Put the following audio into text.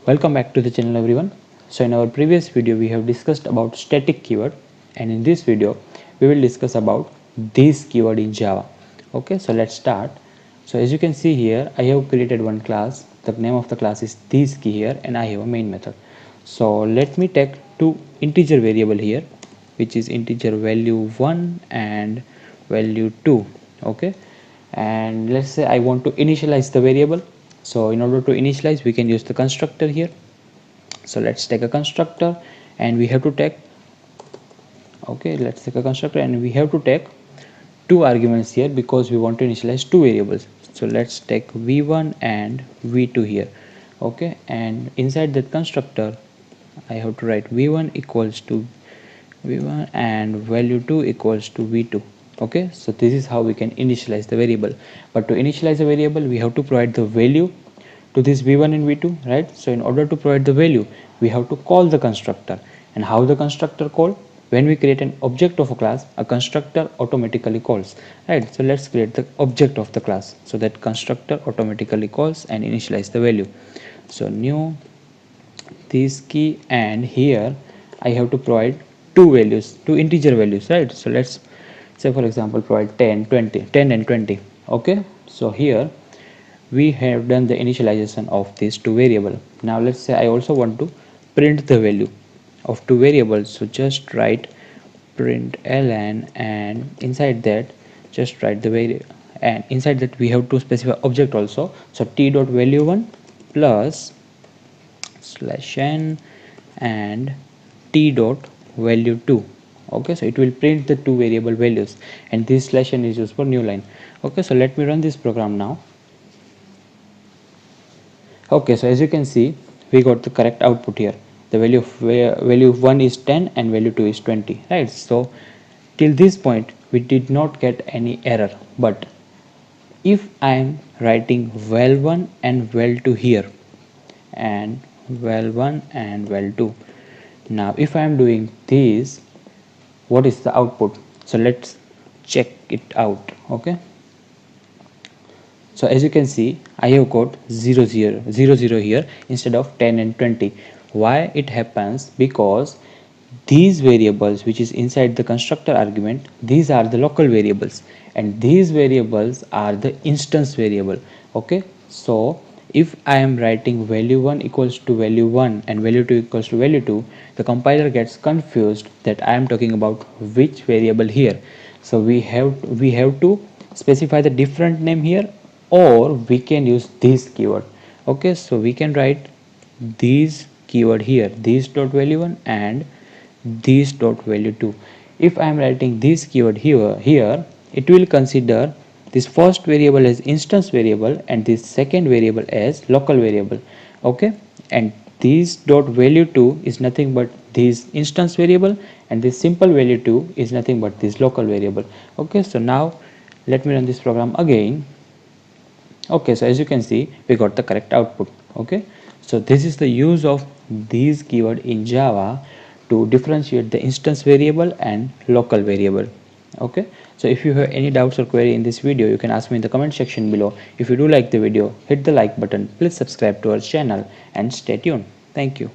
Welcome back to the channel everyone. So in our previous video we have discussed about static keyword, and in this video we will discuss about this keyword in Java. Okay, so let's start. So as you can see here, I have created one class. The name of the class is this key here, and I have a main method. So let me take two integer variable here, which is integer value 1 and value 2. Okay, and let's say I want to initialize the variable. So in order to initialize, we can use the constructor here. So let's take a constructor, and we have to take, okay, let's take a constructor and we have to take two arguments here because we want to initialize two variables. So let's take v1 and v2 here. Okay, and inside that constructor I have to write v1 equals to v1 and value 2 equals to v2. Okay, so this is how we can initialize the variable. But to initialize a variable, we have to provide the value to this v1 and v2, right? So in order to provide the value, we have to call the constructor. And how the constructor call? When we create an object of a class, a constructor automatically calls, right? So let's create the object of the class, so that constructor automatically calls and initialize the value. So new this key, and here I have to provide two values, two integer values, right? So let's say for example provide 10 and 20. Okay, so here we have done the initialization of these two variable. Now let's say I also want to print the value of two variables. So just write print ln, and inside that just write the variable, and inside that we have to specify object also. So t dot value 1 plus slash n and t dot value 2. Okay, so it will print the two variable values, and this slash n is used for new line. Okay, so let me run this program now. Okay, so as you can see, we got the correct output here. The value of 1 is 10 and value 2 is 20, right? So till this point we did not get any error. But if I am writing val1 and val2 here, and val1 and val2, now if I am doing this, what is the output? So let's check it out. Okay, so as you can see, I have got 0 0 0 0 here instead of 10 and 20. Why it happens? Because these variables which is inside the constructor argument, these are the local variables, and these variables are the instance variable. Okay, so if I am writing value 1 equals to value 1 and value 2 equals to value 2, the compiler gets confused that I am talking about which variable here. So we have to specify the different name here, or we can use this keyword. Okay, so we can write this keyword here, this dot value 1 and this dot value 2. If I am writing this keyword here, it will consider this first variable as instance variable and this second variable as local variable. Okay, and this dot value 2 is nothing but this instance variable, and this simple value 2 is nothing but this local variable. Okay, so now let me run this program again. Okay, so as you can see, we got the correct output. Okay, so this is the use of these keyword in Java to differentiate the instance variable and local variable. Okay, so if you have any doubts or query in this video, you can ask me in the comment section below. If you do like the video, hit the like button, please subscribe to our channel and stay tuned. Thank you.